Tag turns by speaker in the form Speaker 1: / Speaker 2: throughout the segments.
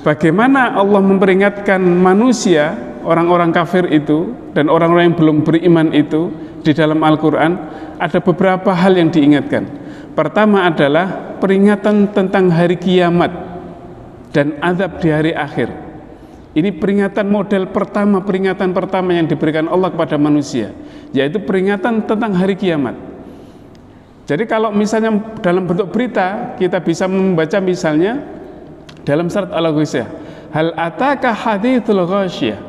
Speaker 1: bagaimana Allah memperingatkan manusia, orang-orang kafir itu dan orang-orang yang belum beriman itu di dalam Al-Quran, ada beberapa hal yang diingatkan. Pertama adalah peringatan tentang hari kiamat dan azab di hari akhir. Ini peringatan model pertama, peringatan pertama yang diberikan Allah kepada manusia, yaitu peringatan tentang hari kiamat. Jadi kalau misalnya dalam bentuk berita, kita bisa membaca misalnya dalam surat Al-Ghasyiyah, hal ataka hadithul ghasyiyah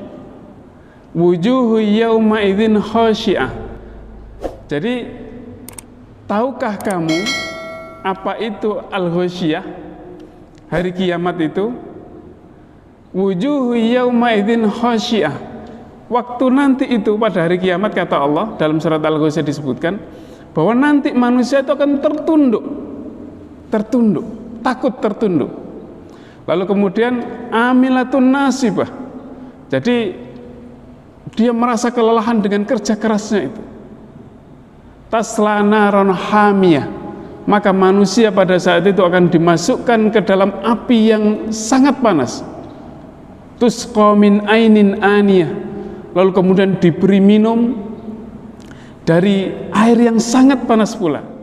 Speaker 1: wujuhu yawma idzin khasyiah. Jadi tahukah kamu apa itu Al-Ghasyiyah, hari kiamat itu? Wujuhu yawma idzin khasyiah. Waktu nanti itu pada hari kiamat, kata Allah dalam surat Al-Ghasyiyah disebutkan bahwa nanti manusia itu akan tertunduk, takut tertunduk. Lalu kemudian amilatun nasibah. Jadi dia merasa kelelahan dengan kerja kerasnya itu. Tasla naron hamiyah. Maka manusia pada saat itu akan dimasukkan ke dalam api yang sangat panas. Tusqa min ainin aniyah. Lalu kemudian diberi minum dari air yang sangat panas pula.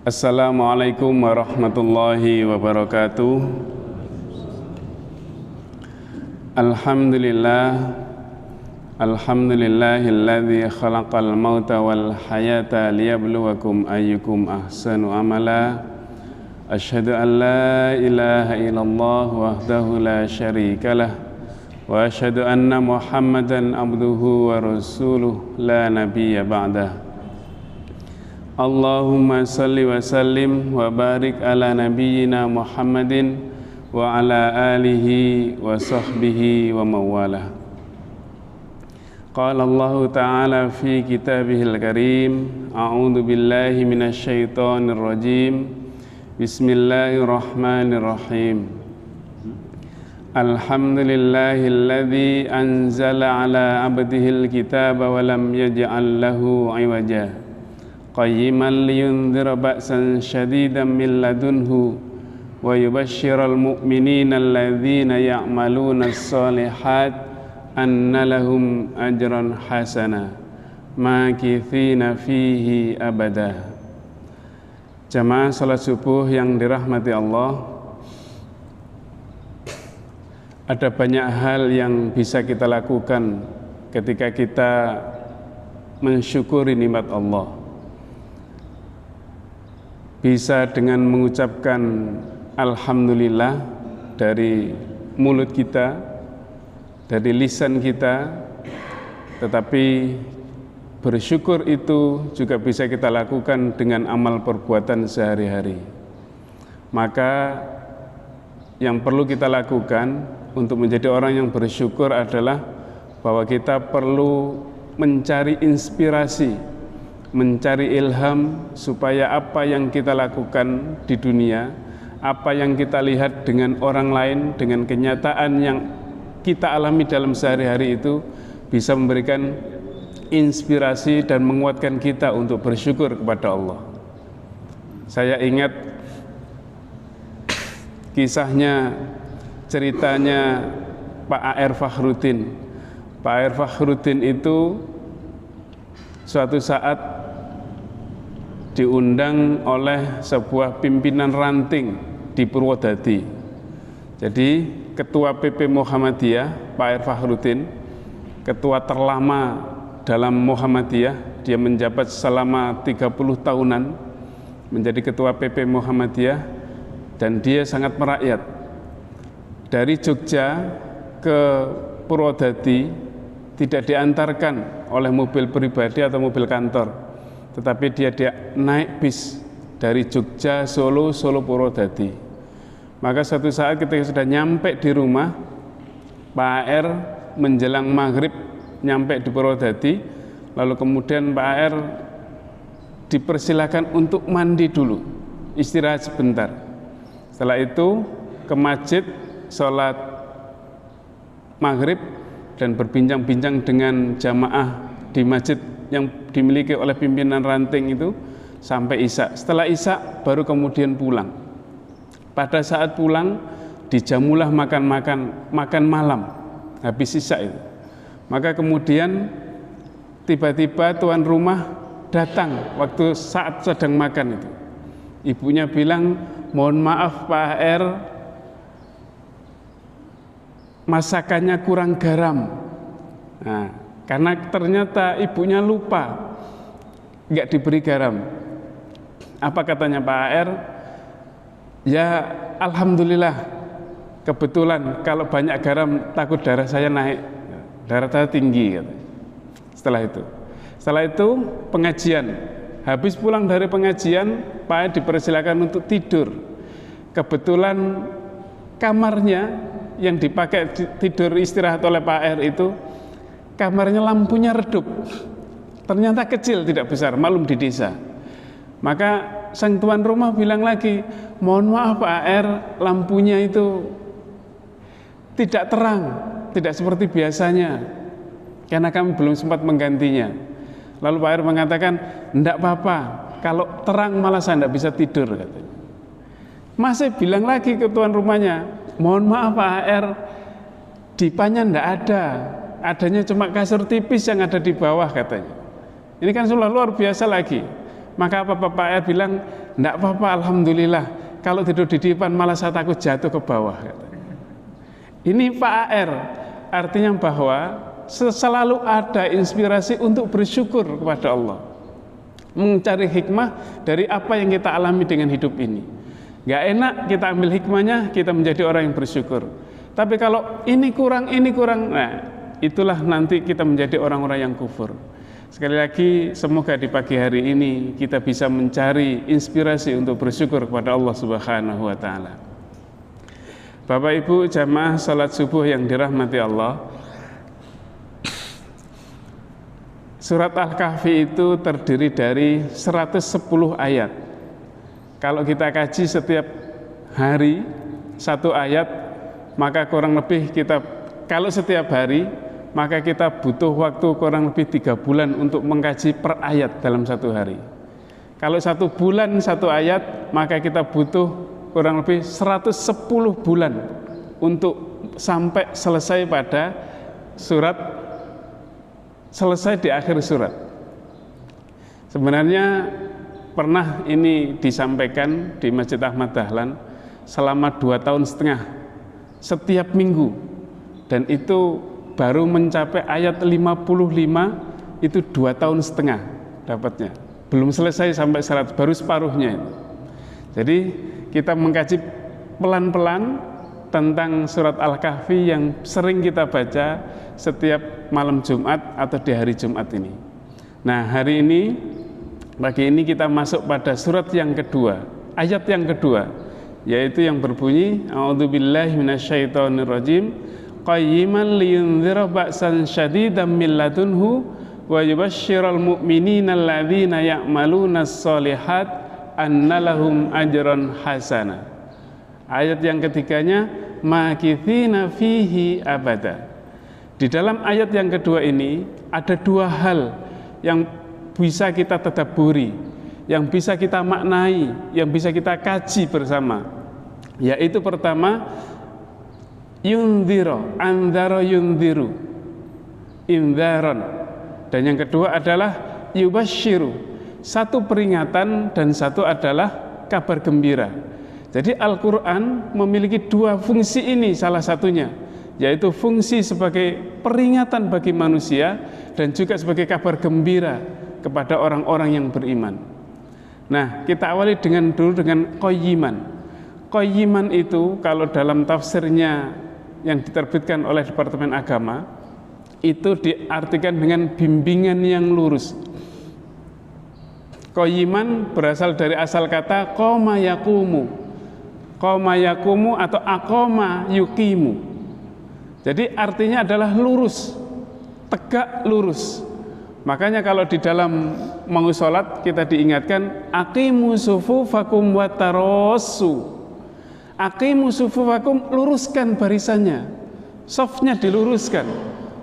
Speaker 1: Assalamualaikum warahmatullahi wabarakatuh. Alhamdulillahilladzi khalaqal mauta wal hayata liyabluwakum ayyukum ahsanu amala. Asyhadu an la ilaha illallah wahdahu la syarikalah wa asyhadu anna Muhammadan abduhu wa rasuluh la nabiyya ba'dah. Allahumma salli wa sallim wa barik ala nabiyyina Muhammadin wa ala alihi wa sahbihi wa mawalah. Qala Allah Ta'ala fi kitabihil karim, a'udzu billahi minasy syaithanir rajim. Bismillahirrahmanirrahim. Alhamdulillahilladzi anzala ala abdihil kitaba wa lam yaj'al lahu 'iwaja. Qayyiman liyundhira ba'san syadidan min ladunhu wa yubashshiral mu'minina alladzina ya'maluna as-solihat anna lahum ajran hasana makithina fihi abada. Jamaah salat subuh yang dirahmati Allah, ada banyak hal yang bisa kita lakukan ketika kita mensyukuri nikmat Allah. Bisa dengan mengucapkan alhamdulillah dari mulut kita, dari lisan kita, tetapi bersyukur itu juga bisa kita lakukan dengan amal perbuatan sehari-hari. Maka yang perlu kita lakukan untuk menjadi orang yang bersyukur adalah bahwa kita perlu mencari inspirasi, mencari ilham supaya apa yang kita lakukan di dunia, apa yang kita lihat dengan orang lain, dengan kenyataan yang kita alami dalam sehari-hari itu bisa memberikan inspirasi dan menguatkan kita untuk bersyukur kepada Allah. Saya ingat kisahnya, ceritanya Pak A.R. Fakhrudin. Pak A.R. Fakhrudin itu suatu saat diundang oleh sebuah pimpinan ranting di Purwodadi. Jadi ketua PP Muhammadiyah, Pak A.R. Fakhrudin, ketua terlama dalam Muhammadiyah, dia menjabat selama 30 tahunan menjadi ketua PP Muhammadiyah, dan dia sangat merakyat. Dari Jogja ke Purwodadi tidak diantarkan oleh mobil pribadi atau mobil kantor, tetapi dia naik bis dari Jogja, Solo Purwodadi. Maka suatu saat ketika sudah nyampe di rumah, Pak A.R. menjelang maghrib nyampe di Purwodadi, lalu kemudian Pak A.R. dipersilakan untuk mandi dulu, istirahat sebentar. Setelah itu ke masjid, sholat maghrib, dan berbincang-bincang dengan jamaah di masjid yang dimiliki oleh pimpinan ranting itu sampai isya. Setelah isya baru kemudian pulang. Pada saat pulang dijamulah makan malam habis isya itu. Maka kemudian tiba-tiba tuan rumah datang waktu saat sedang makan itu. Ibunya bilang, mohon maaf Pak HR, masakannya kurang garam. Nah, karena ternyata ibunya lupa nggak diberi garam. Apa katanya Pak HR? Ya alhamdulillah, kebetulan kalau banyak garam takut darah saya naik, darah saya tinggi. Setelah itu pengajian. Habis pulang dari pengajian, Pak HR dipersilakan untuk tidur. Kebetulan kamarnya yang dipakai tidur istirahat oleh Pak R itu, kamarnya lampunya redup. Ternyata kecil, tidak besar, maklum di desa. Maka sang tuan rumah bilang lagi, mohon maaf Pak R, lampunya itu tidak terang, tidak seperti biasanya, karena kami belum sempat menggantinya. Lalu Pak R mengatakan, enggak apa-apa, kalau terang malah saya enggak bisa tidur, katanya. Masih bilang lagi ke tuan rumahnya, mohon maaf Pak HR, dipanya enggak ada, adanya cuma kasur tipis yang ada di bawah, katanya. Ini kan sudah luar biasa lagi. Maka apa Pak HR bilang, enggak apa-apa, alhamdulillah, kalau tidur di dipan malah saya takut jatuh ke bawah, katanya. Ini Pak HR, artinya bahwa selalu ada inspirasi untuk bersyukur kepada Allah, mencari hikmah dari apa yang kita alami dengan hidup ini. Gak enak kita ambil hikmahnya, kita menjadi orang yang bersyukur. Tapi kalau ini kurang, nah itulah nanti kita menjadi orang-orang yang kufur. Sekali lagi, semoga di pagi hari ini kita bisa mencari inspirasi untuk bersyukur kepada Allah Subhanahu wa Ta'ala. Bapak Ibu jamaah salat subuh yang dirahmati Allah, Surat Al-Kahfi itu terdiri dari 110 ayat. Kalau kita kaji setiap hari satu ayat, maka kurang lebih kalau setiap hari, maka kita butuh waktu kurang lebih 3 bulan untuk mengkaji per ayat dalam satu hari. Kalau 1 bulan satu ayat, maka kita butuh kurang lebih 110 bulan untuk sampai selesai pada selesai di akhir surat. Sebenarnya pernah ini disampaikan di Masjid Ahmad Dahlan selama 2,5 tahun setiap minggu, dan itu baru mencapai ayat 55 itu 2,5 tahun dapatnya, belum selesai sampai 100, baru separuhnya itu. Jadi kita mengkaji pelan-pelan tentang surat Al-Kahfi yang sering kita baca setiap malam Jumat atau di hari Jumat ini. Nah, pagi ini kita masuk pada surat yang kedua, ayat yang kedua, yaitu yang berbunyi A'udzubillahi minasyaitonirrajim qayyiman liyundzira ba'san syadidan min ladunhu wa yubashsyiral mu'minina alladzina ya'malunas sholihat annalahum ajran hasana. Ayat yang ketiganya makithina fihi abada. Di dalam ayat yang kedua ini ada 2 hal yang bisa kita tadabburi, yang bisa kita maknai, yang bisa kita kaji bersama. Yaitu pertama, yundhiro, andharo yundhiru, indharon. Dan yang kedua adalah yubashiru, satu peringatan dan satu adalah kabar gembira. Jadi Al-Quran memiliki 2 fungsi ini, salah satunya yaitu fungsi sebagai peringatan bagi manusia dan juga sebagai kabar gembira kepada orang-orang yang beriman. Nah, kita awali dulu dengan qayyiman. Qayyiman itu kalau dalam tafsirnya yang diterbitkan oleh Departemen Agama itu diartikan dengan bimbingan yang lurus. Qayyiman berasal dari asal kata qoma yaqumu. Qoma yaqumu atau aqoma yuqimu. Jadi artinya adalah lurus, tegak lurus. Makanya kalau di dalam mau sholat kita diingatkan aqimu sufufakum watarassu. Aqimu sufufakum, luruskan barisannya, safnya diluruskan.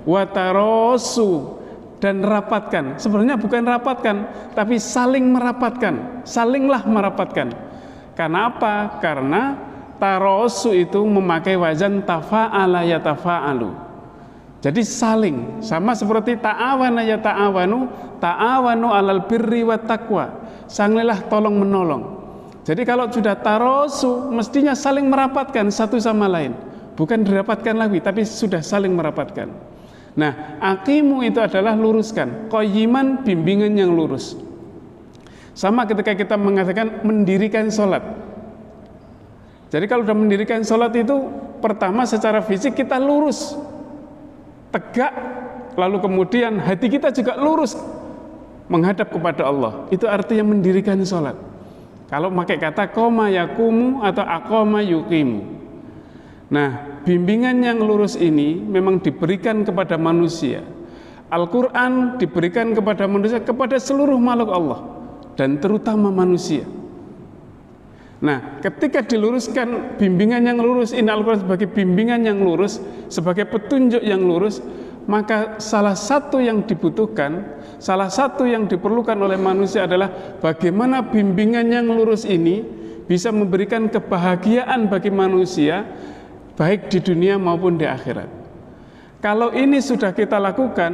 Speaker 1: Watarosu, dan rapatkan. Sebenarnya bukan rapatkan, tapi saling merapatkan. Salinglah merapatkan. Karena apa? Karena tarosu itu memakai wazan tafa'ala yatafa'alu. Jadi saling, sama seperti ta'awana yata'awanu, ta'awanu alal birri wat taqwa. Salinglah tolong menolong. Jadi kalau sudah tarosu, mestinya saling merapatkan satu sama lain. Bukan dirapatkan lagi, tapi sudah saling merapatkan. Nah, aqimu itu adalah luruskan. Qayyiman, bimbingan yang lurus. Sama ketika kita mengatakan mendirikan sholat. Jadi kalau sudah mendirikan sholat itu, pertama secara fisik kita lurus, tegak, lalu kemudian hati kita juga lurus menghadap kepada Allah. Itu artinya mendirikan sholat. Kalau pakai kata qoma yakumu atau aqoma yuqimu. Nah, bimbingan yang lurus ini memang diberikan kepada manusia. Al-Quran diberikan kepada manusia, kepada seluruh makhluk Allah, dan terutama manusia. Nah, ketika diluruskan bimbingan yang lurus ini, Al-Quran sebagai bimbingan yang lurus, sebagai petunjuk yang lurus, maka salah satu yang dibutuhkan, salah satu yang diperlukan oleh manusia adalah bagaimana bimbingan yang lurus ini bisa memberikan kebahagiaan bagi manusia, baik di dunia maupun di akhirat. Kalau ini sudah kita lakukan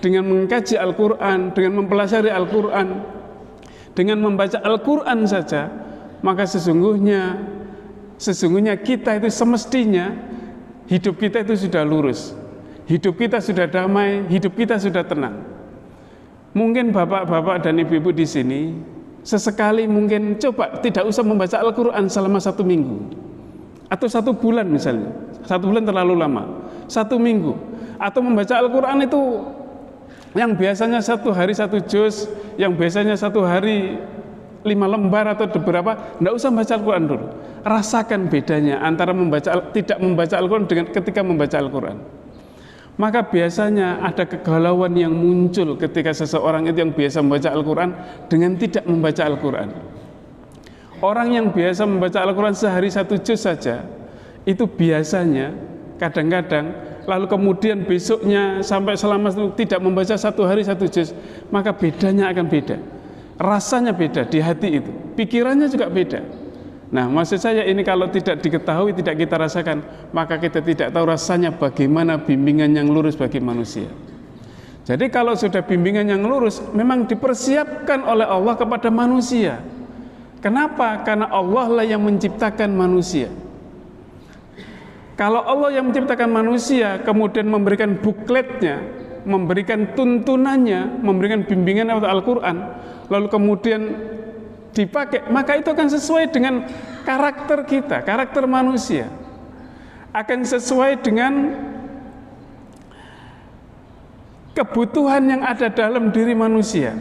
Speaker 1: dengan mengkaji Al-Quran, dengan mempelajari Al-Quran, dengan membaca Al-Quran saja, maka sesungguhnya kita itu semestinya hidup kita itu sudah lurus, hidup kita sudah damai, hidup kita sudah tenang. Mungkin bapak-bapak dan ibu-ibu di sini sesekali mungkin coba tidak usah membaca Al-Quran selama 1 minggu atau 1 bulan misalnya. 1 bulan terlalu lama, 1 minggu, atau membaca Al-Quran itu yang biasanya 1 hari 1 juz, yang biasanya 1 hari 5 lembar atau beberapa, tidak usah membaca Al-Quran dulu. Rasakan bedanya antara tidak membaca Al-Quran dengan ketika membaca Al-Quran. Maka biasanya ada kegalauan yang muncul ketika seseorang itu yang biasa membaca Al-Quran dengan tidak membaca Al-Quran. Orang yang biasa membaca Al-Quran sehari 1 juz saja, itu biasanya kadang-kadang, lalu kemudian besoknya sampai selama tidak membaca 1 hari 1 juz, maka bedanya akan beda. Rasanya beda di hati itu, pikirannya juga beda. Nah, maksud saya ini kalau tidak diketahui, tidak kita rasakan, maka kita tidak tahu rasanya bagaimana bimbingan yang lurus bagi manusia. Jadi kalau sudah bimbingan yang lurus, memang dipersiapkan oleh Allah kepada manusia. Kenapa? Karena Allah lah yang menciptakan manusia. Kalau Allah yang menciptakan manusia, kemudian memberikan bukletnya, memberikan tuntunannya, memberikan bimbingan lewat Al-Quran, lalu kemudian dipakai, maka itu akan sesuai dengan karakter kita, karakter manusia. Akan sesuai dengan kebutuhan yang ada dalam diri manusia.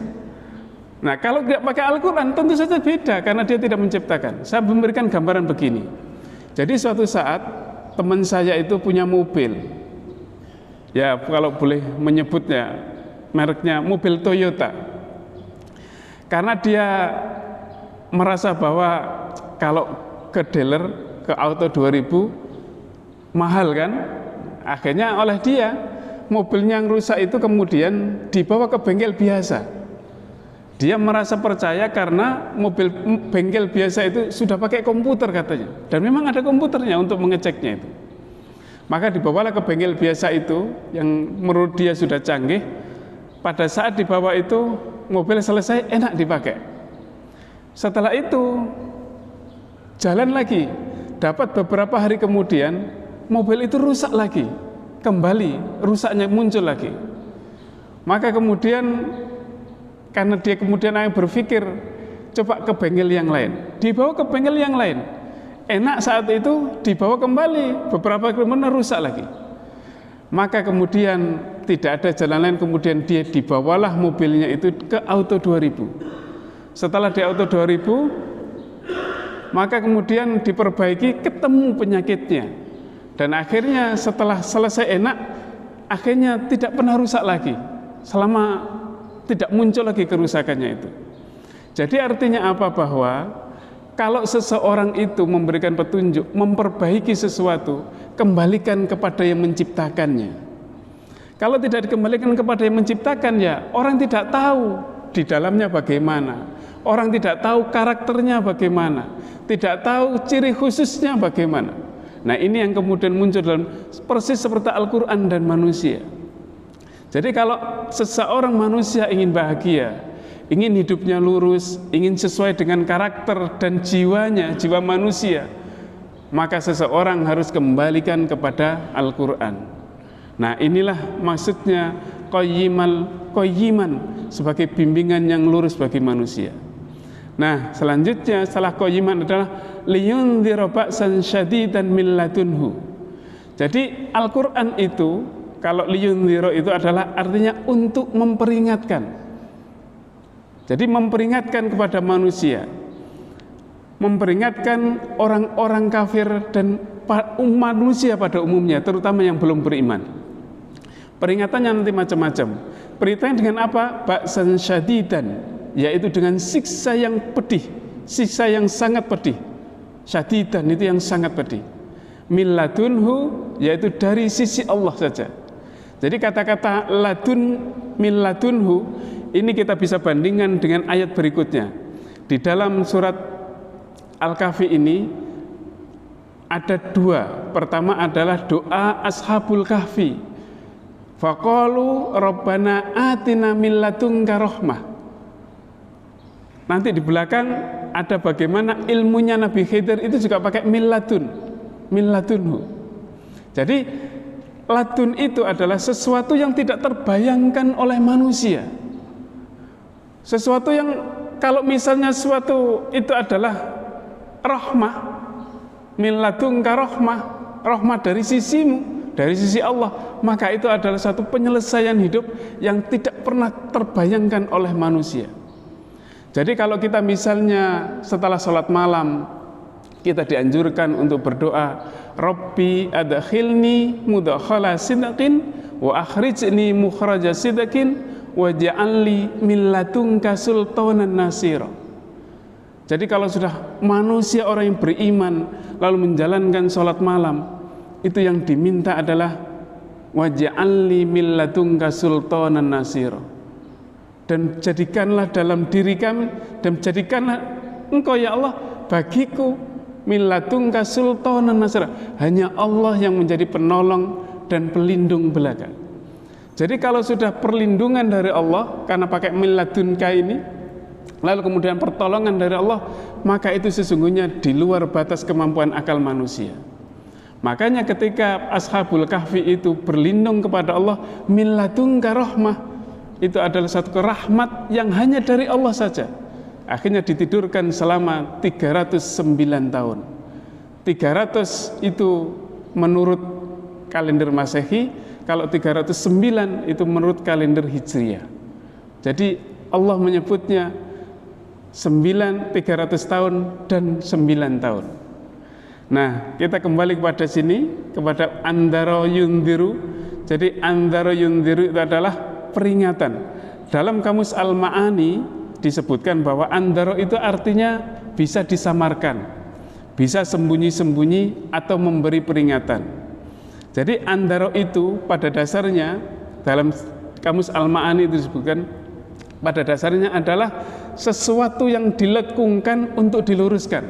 Speaker 1: Nah, kalau tidak pakai Al-Quran tentu saja beda, karena dia tidak menciptakan. Saya memberikan gambaran begini. Jadi suatu saat teman saya itu punya mobil, ya kalau boleh menyebutnya mereknya mobil Toyota. Karena dia merasa bahwa kalau ke dealer, ke Auto 2000 mahal kan, akhirnya oleh dia mobilnya yang rusak itu kemudian dibawa ke bengkel biasa. Dia merasa percaya karena mobil bengkel biasa itu sudah pakai komputer katanya, dan memang ada komputernya untuk mengeceknya itu. Maka dibawalah ke bengkel biasa itu yang menurut dia sudah canggih. Pada saat dibawa itu mobil selesai, enak dipakai. Setelah itu jalan lagi, dapat beberapa hari kemudian mobil itu rusak lagi, kembali rusaknya muncul lagi. Maka kemudian karena dia kemudian berpikir coba ke bengkel yang lain, dibawa ke bengkel yang lain, enak saat itu, dibawa kembali beberapa kilometer rusak lagi. Maka kemudian tidak ada jalan lain, kemudian dia dibawalah mobilnya itu ke Auto 2000. Setelah di Auto 2000, maka kemudian diperbaiki, ketemu penyakitnya, dan akhirnya setelah selesai enak, akhirnya tidak pernah rusak lagi, selama tidak muncul lagi kerusakannya itu. Jadi artinya apa? Bahwa kalau seseorang itu memberikan petunjuk, memperbaiki sesuatu, kembalikan kepada yang menciptakannya. Kalau tidak dikembalikan kepada yang menciptakan, ya orang tidak tahu di dalamnya bagaimana, orang tidak tahu karakternya bagaimana, tidak tahu ciri khususnya bagaimana. Nah, ini yang kemudian muncul dalam persis seperti Al-Quran dan manusia. Jadi kalau seseorang manusia ingin bahagia, ingin hidupnya lurus, ingin sesuai dengan karakter dan jiwanya, jiwa manusia, maka seseorang harus kembalikan kepada Al-Quran. Nah, inilah maksudnya qayyiman sebagai bimbingan yang lurus bagi manusia. Nah, selanjutnya setelah qayyiman adalah liyundhira ba'san syadidan min ladunhu. Jadi Al-Quran itu, kalau liyundhira itu adalah artinya untuk memperingatkan. Jadi memperingatkan kepada manusia, memperingatkan orang-orang kafir dan manusia pada umumnya, terutama yang belum beriman. Peringatannya nanti macam-macam. Peringatnya dengan apa? Ba'san syadidan, yaitu dengan siksa yang pedih, siksa yang sangat pedih. Syadidan itu yang sangat pedih. Min ladunhu, yaitu dari sisi Allah saja. Jadi kata-kata ladun, min ladunhu, ini kita bisa bandingkan dengan ayat berikutnya. Di dalam surat Al-Kahfi ini ada dua. Pertama adalah doa Ashabul Kahfi. Faqalu Rabbana atina min ladunka rahmah. Nanti di belakang ada bagaimana ilmunya Nabi Khidir itu juga pakai min ladunhu. Jadi ladun itu adalah sesuatu yang tidak terbayangkan oleh manusia. Sesuatu yang kalau misalnya sesuatu itu adalah rahmah, min ladunka rahmah, rahmah dari sisimu, dari sisi Allah, maka itu adalah satu penyelesaian hidup yang tidak pernah terbayangkan oleh manusia. Jadi kalau kita misalnya setelah sholat malam, kita dianjurkan untuk berdoa, Rabbi adkhilni mudkhala sidqin wa akhrijni mukhraja sidqin waj'alni min ladunka sultanan nasira. Jadi kalau sudah manusia orang yang beriman lalu menjalankan sholat malam, itu yang diminta adalah waj'alni min ladunka sultanan nasira. Dan jadikanlah dalam diri kami, dan jadikanlah engkau ya Allah bagiku min ladunka sultanan nasira. Hanya Allah yang menjadi penolong dan pelindung belaka. Jadi kalau sudah perlindungan dari Allah karena pakai min ladunka ini, lalu kemudian pertolongan dari Allah, maka itu sesungguhnya di luar batas kemampuan akal manusia. Makanya ketika Ashabul Kahfi itu berlindung kepada Allah, min ladunka rahmah, itu adalah satu rahmat yang hanya dari Allah saja. Akhirnya ditidurkan selama 309 tahun. 300 itu menurut kalender Masehi, kalau 309 itu menurut kalender Hijriah. Jadi Allah menyebutnya 300 tahun dan 9 tahun. Nah, kita kembali kepada sini, kepada andhara yundhiru. Jadi andhara yundhiru itu adalah peringatan. Dalam kamus Al-Ma'ani disebutkan bahwa andhara itu artinya bisa disamarkan, bisa sembunyi-sembunyi atau memberi peringatan. Jadi andhara itu pada dasarnya dalam kamus Al-Ma'ani itu disebutkan pada dasarnya adalah sesuatu yang dilekungkan untuk diluruskan.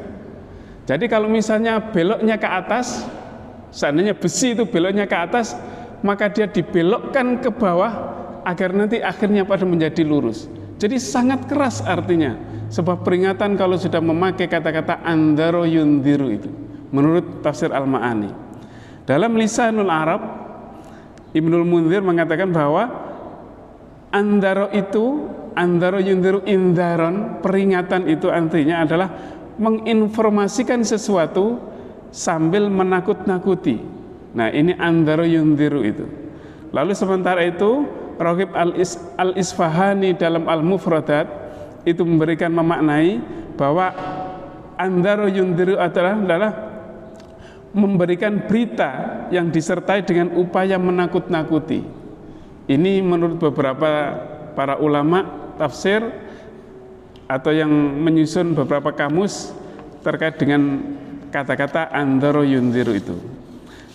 Speaker 1: Jadi kalau misalnya beloknya ke atas, seandainya besi itu beloknya ke atas, maka dia dibelokkan ke bawah agar nanti akhirnya pada menjadi lurus. Jadi sangat keras artinya sebuah peringatan kalau sudah memakai kata-kata andhara yundhiru itu menurut tafsir Al-Ma'ani. Dalam Lisanul Arab, Ibnul Munzir mengatakan bahwa andhara yundhiru indharon, peringatan itu artinya adalah menginformasikan sesuatu sambil menakut-nakuti. Nah, ini andhara yundhiru itu. Lalu sementara itu Raghib Al-Isfahani dalam Al-Mufradat itu memberikan memaknai bahwa andhara yundhiru adalah memberikan berita yang disertai dengan upaya menakut-nakuti. Ini menurut beberapa para ulama tafsir atau yang menyusun beberapa kamus terkait dengan kata-kata andhara yundhiru itu.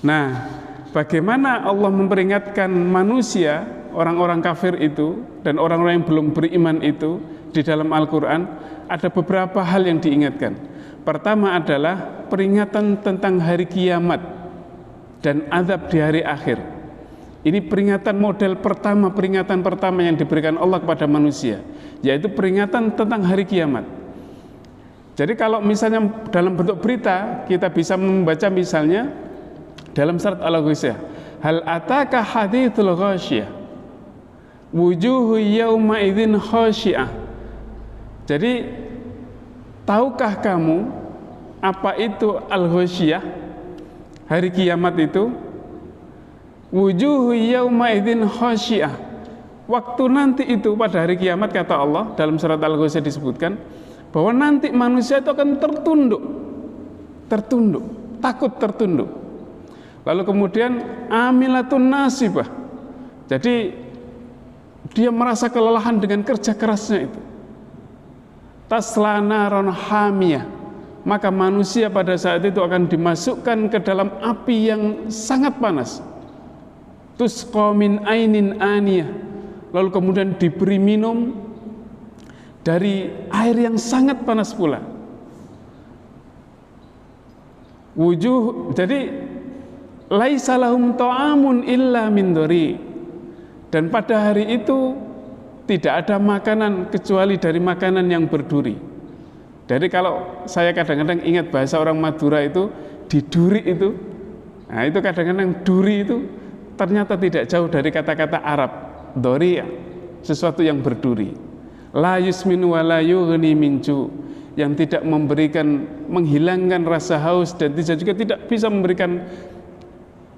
Speaker 1: Nah, Bagaimana Allah memperingatkan manusia, orang-orang kafir itu dan orang-orang yang belum beriman itu di dalam Al-Quran, ada beberapa hal yang diingatkan. Pertama adalah peringatan tentang hari kiamat dan azab di hari akhir. Ini peringatan model pertama, peringatan pertama yang diberikan Allah kepada manusia, yaitu peringatan tentang hari kiamat. Jadi kalau misalnya dalam bentuk berita, kita bisa membaca misalnya dalam surat Al-Ghasyiyah, hal ataka hadithul ghasyiyah wujuhu yawma idzin khasyiah. Jadi tahukah kamu apa itu al-ghasyiyah, hari kiamat itu? Wujuhu yawma idzin khasyiah. Waktu nanti itu pada hari kiamat, kata Allah dalam surat Al-Ghasyiyah disebutkan bahwa nanti manusia itu akan tertunduk, takut tertunduk. Lalu kemudian amilatun nasibah. Jadi dia merasa kelelahan dengan kerja kerasnya itu. Tasla naron hamiyah. Maka manusia pada saat itu akan dimasukkan ke dalam api yang sangat panas. Tusqa min ainin aniyah. Lalu kemudian diberi minum dari air yang sangat panas pula. Jadi laisa lahum ta'amun illa min dhari. Dan pada hari itu tidak ada makanan kecuali dari makanan yang berduri. Jadi kalau saya kadang-kadang ingat bahasa orang Madura itu, di duri itu, nah itu kadang-kadang duri itu ternyata tidak jauh dari kata-kata Arab dhari, sesuatu yang berduri. La yusminu wa la yughni min ju', yang tidak memberikan, menghilangkan rasa haus dan juga tidak bisa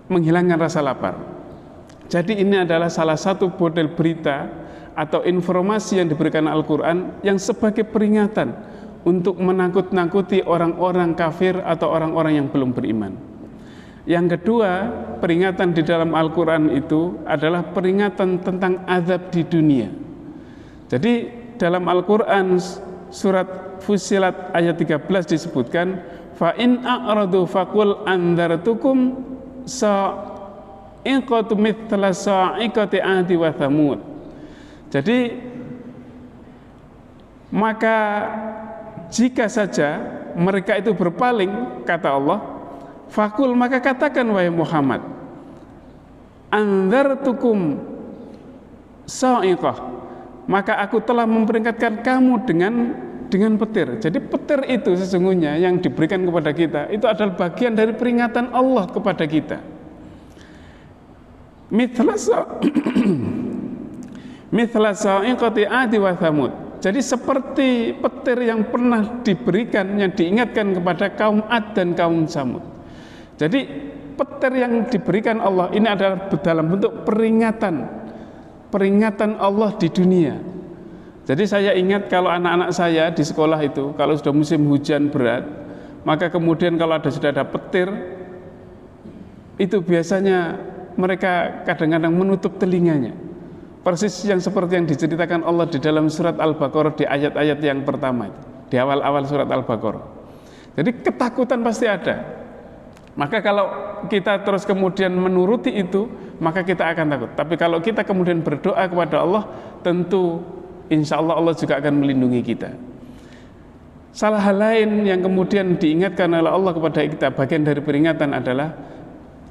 Speaker 1: menghilangkan rasa lapar. Jadi ini adalah salah satu model berita atau informasi yang diberikan Al-Quran yang sebagai peringatan untuk menakut-nakuti orang-orang kafir atau orang-orang yang belum beriman. Yang kedua, peringatan di dalam Al-Quran itu adalah peringatan tentang azab di dunia. Jadi dalam Al-Quran surat Fussilat ayat 13 disebutkan, fa in a'radu faqul andzartukum sa'iqatu mithla sa'iqati 'adi wa thamud. Jadi maka jika saja mereka itu berpaling, kata Allah, fakul, maka katakan wahai Muhammad, andzartukum sa'iqah, maka aku telah memperingatkan kamu dengan petir. Jadi petir itu sesungguhnya yang diberikan kepada kita itu adalah bagian dari peringatan Allah kepada kita. Mithla sa'iqati 'adi wa thamud. Jadi seperti petir yang pernah diberikan, yang diingatkan kepada kaum 'Ad dan kaum Tsamud. Jadi petir yang diberikan Allah ini adalah dalam bentuk peringatan Allah di dunia. Jadi saya ingat kalau anak-anak saya di sekolah itu, kalau sudah musim hujan berat, maka kemudian kalau sudah ada petir, itu biasanya mereka kadang-kadang menutup telinganya. Persis yang seperti yang diceritakan Allah di dalam surat Al-Baqarah di ayat-ayat yang pertama itu, di awal-awal surat Al-Baqarah. Jadi ketakutan pasti ada. Maka kalau kita terus kemudian menuruti itu, maka kita akan takut. Tapi kalau kita kemudian berdoa kepada Allah, tentu insya Allah Allah juga akan melindungi kita. Salah hal lain yang kemudian diingatkan oleh Allah kepada kita, bagian dari peringatan adalah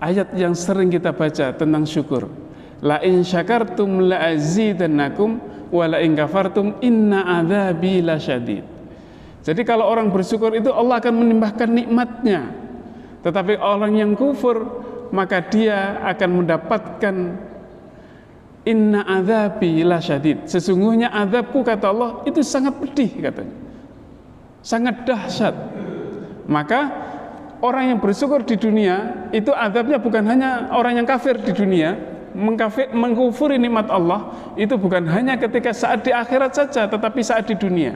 Speaker 1: ayat yang sering kita baca tentang syukur. La in syakartum la azidannakum wa la in kafartum inna adzabi lasyadid. Jadi kalau orang bersyukur itu Allah akan menimbahkan nikmatnya. Tetapi orang yang kufur maka dia akan mendapatkan inna adzabi lasyadid. Sesungguhnya azabku, kata Allah, itu sangat pedih katanya. Sangat dahsyat. Maka orang yang bersyukur di dunia itu azabnya bukan hanya orang yang kafir di dunia, mengkufuri nikmat Allah itu bukan hanya ketika saat di akhirat saja, tetapi saat di dunia.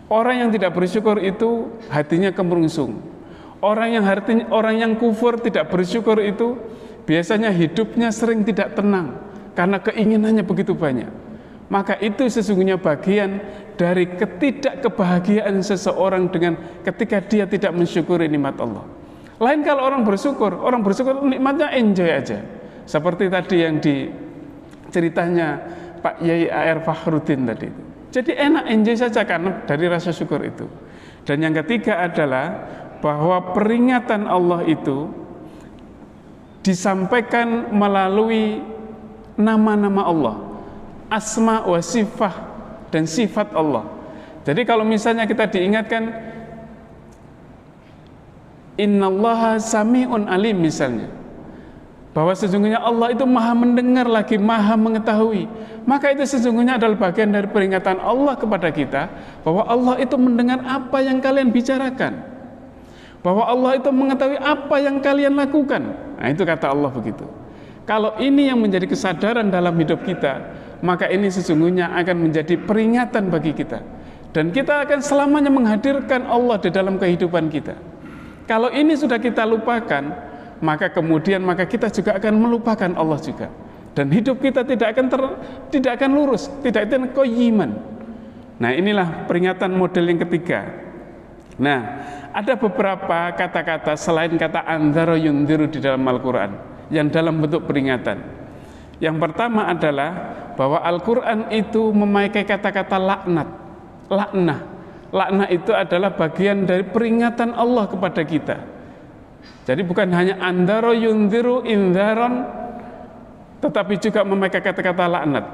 Speaker 1: Orang yang tidak bersyukur itu hatinya kemerungsung. Orang yang kufur tidak bersyukur itu biasanya hidupnya sering tidak tenang karena keinginannya begitu banyak. Maka itu sesungguhnya bagian dari ketidakkebahagiaan seseorang dengan ketika dia tidak mensyukuri nikmat Allah. Lain kalau orang bersyukur nikmatnya enjoy aja. Seperti tadi yang di ceritanya Pak Yai A.R. Fakhruddin tadi itu. Jadi enak, enjoy saja karena dari rasa syukur itu. Dan yang ketiga adalah bahwa peringatan Allah itu disampaikan melalui nama-nama Allah, asma wa sifah dan sifat Allah. Jadi kalau misalnya kita diingatkan innallaha sami'un alim misalnya, bahwa sesungguhnya Allah itu maha mendengar lagi maha mengetahui, maka itu sesungguhnya adalah bagian dari peringatan Allah kepada kita bahwa Allah itu mendengar apa yang kalian bicarakan, bahwa Allah itu mengetahui apa yang kalian lakukan. Nah, itu kata Allah begitu. Kalau ini yang menjadi kesadaran dalam hidup kita, maka ini sesungguhnya akan menjadi peringatan bagi kita, dan kita akan selamanya menghadirkan Allah di dalam kehidupan kita. Kalau ini sudah kita lupakan, maka kemudian kita juga akan melupakan Allah juga, dan hidup kita tidak akan lurus, tidak akan qayyiman. Nah, inilah peringatan model yang ketiga. Nah, ada beberapa kata-kata selain kata andzara yundhiru di dalam Al-Quran yang dalam bentuk peringatan. Yang pertama adalah bahwa Al-Quran itu memakai kata-kata laknah. Laknah itu adalah bagian dari peringatan Allah kepada kita. Jadi bukan hanya andzara yundhiru indzaron, tetapi juga memakai kata-kata laknat.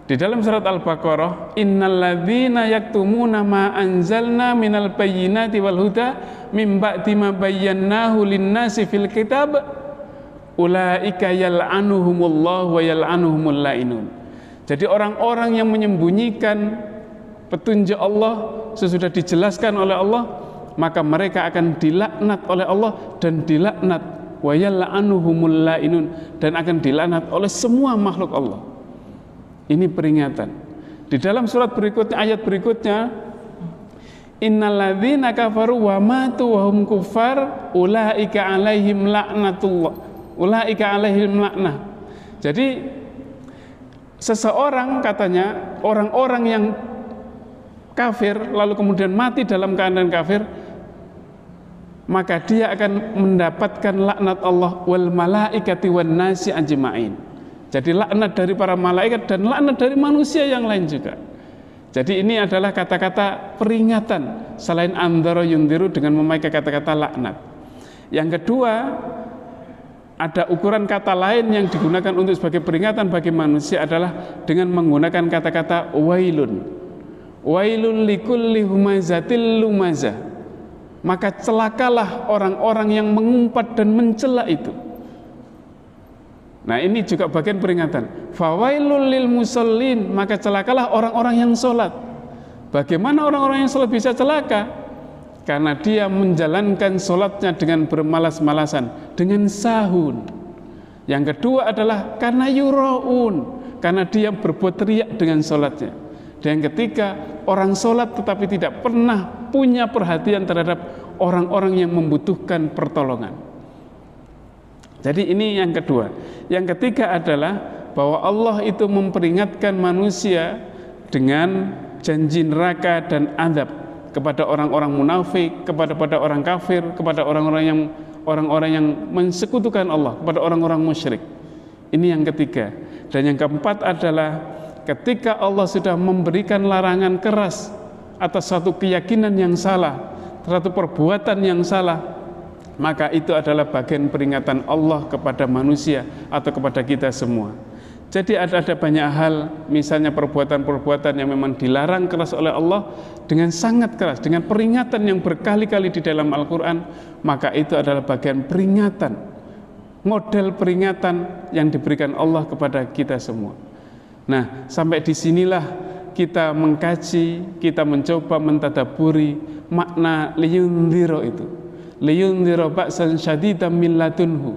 Speaker 1: Di dalam surat Al-Baqarah, innalladzina yaktumuna ma anzalna minal bayyinati wal huda mim ba'di ma bayyanahu lin-nasi fil kitab ulaika yal'anuhumullahu wa yal'anuhumul la'inun. Jadi orang-orang yang menyembunyikan petunjuk Allah sesudah dijelaskan oleh Allah, maka mereka akan dilaknat oleh Allah dan dilaknat wa yal'anuhumul la'inun, dan akan dilaknat oleh semua makhluk Allah. Ini peringatan. Di dalam surat berikutnya, ayat berikutnya, innalladzina kafaru wa matu wa hum kuffar ulaika alaihim laknatullah ulaika alaihim laknah. Jadi seseorang, katanya orang-orang yang kafir lalu kemudian mati dalam keadaan kafir, maka dia akan mendapatkan laknat Allah wal malaikati wan nasi ajma'in. Jadi laknat dari para malaikat dan laknat dari manusia yang lain juga. Jadi ini adalah kata-kata peringatan selain andzara yundhiru dengan memakai kata-kata laknat. Yang kedua, ada ukuran kata lain yang digunakan untuk sebagai peringatan bagi manusia adalah dengan menggunakan kata-kata wailun. Wailun likulli humazatil lumazah. Maka celakalah orang-orang yang mengumpat dan mencela itu. Nah, ini juga bagian peringatan. Fawailul lil musallin, maka celakalah orang-orang yang sholat. Bagaimana orang-orang yang sholat bisa celaka? Karena dia menjalankan sholatnya dengan bermalas-malasan, dengan sahun. Yang kedua adalah karena yuraun, karena dia berbuat riak dengan sholatnya. Dan yang ketiga, orang sholat tetapi tidak pernah punya perhatian terhadap orang-orang yang membutuhkan pertolongan. Jadi ini yang kedua. Yang ketiga adalah bahwa Allah itu memperingatkan manusia dengan janji neraka dan azab kepada orang-orang munafik, kepada orang kafir, kepada orang-orang yang mensekutukan Allah, kepada orang-orang musyrik. Ini yang ketiga. Dan yang keempat adalah ketika Allah sudah memberikan larangan keras atas suatu keyakinan yang salah, suatu perbuatan yang salah, maka itu adalah bagian peringatan Allah kepada manusia atau kepada kita semua. Jadi ada banyak hal, misalnya perbuatan-perbuatan yang memang dilarang keras oleh Allah dengan sangat keras, dengan peringatan yang berkali-kali di dalam Al-Quran, maka itu adalah bagian peringatan, model peringatan yang diberikan Allah kepada kita semua. Nah, sampai disinilah kita mengkaji, kita mencoba mentadaburi makna liyundhira itu. Liyundhira ba'san syadidan min ladunhu.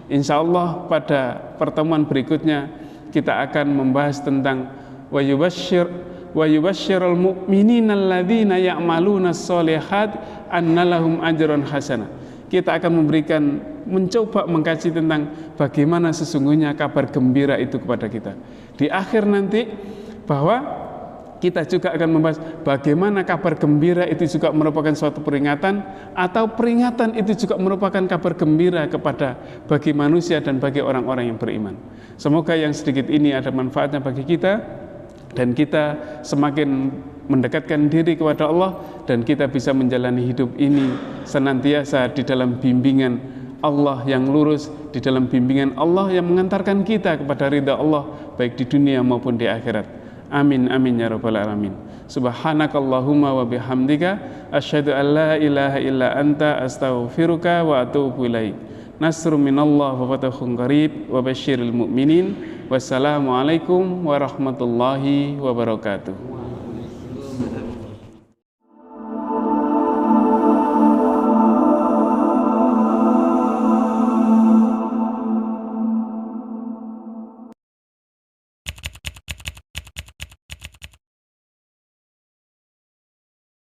Speaker 1: Insyaallah pada pertemuan berikutnya kita akan membahas tentang wa yubashshirul mu'minina alladzina ya'maluna sholihat annalahum ajran hasanah. Kita akan mencoba mengkaji tentang bagaimana sesungguhnya kabar gembira itu kepada kita. Di akhir nanti, bahwa kita juga akan membahas bagaimana kabar gembira itu juga merupakan suatu peringatan, atau peringatan itu juga merupakan kabar gembira kepada bagi manusia dan bagi orang-orang yang beriman. Semoga yang sedikit ini ada manfaatnya bagi kita, dan kita semakin mendekatkan diri kepada Allah, dan kita bisa menjalani hidup ini senantiasa di dalam bimbingan Allah yang lurus, di dalam bimbingan Allah yang mengantarkan kita kepada ridha Allah baik di dunia maupun di akhirat. Amin amin ya rabbal alamin. Subhanakallahumma wa bihamdika asyhadu an la ilaha illa anta astaghfiruka wa atubu ilaik. Nasrun minallah wa fathun qarib wa basyiril mu'minin. Wassalamualaikum warahmatullahi wabarakatuh.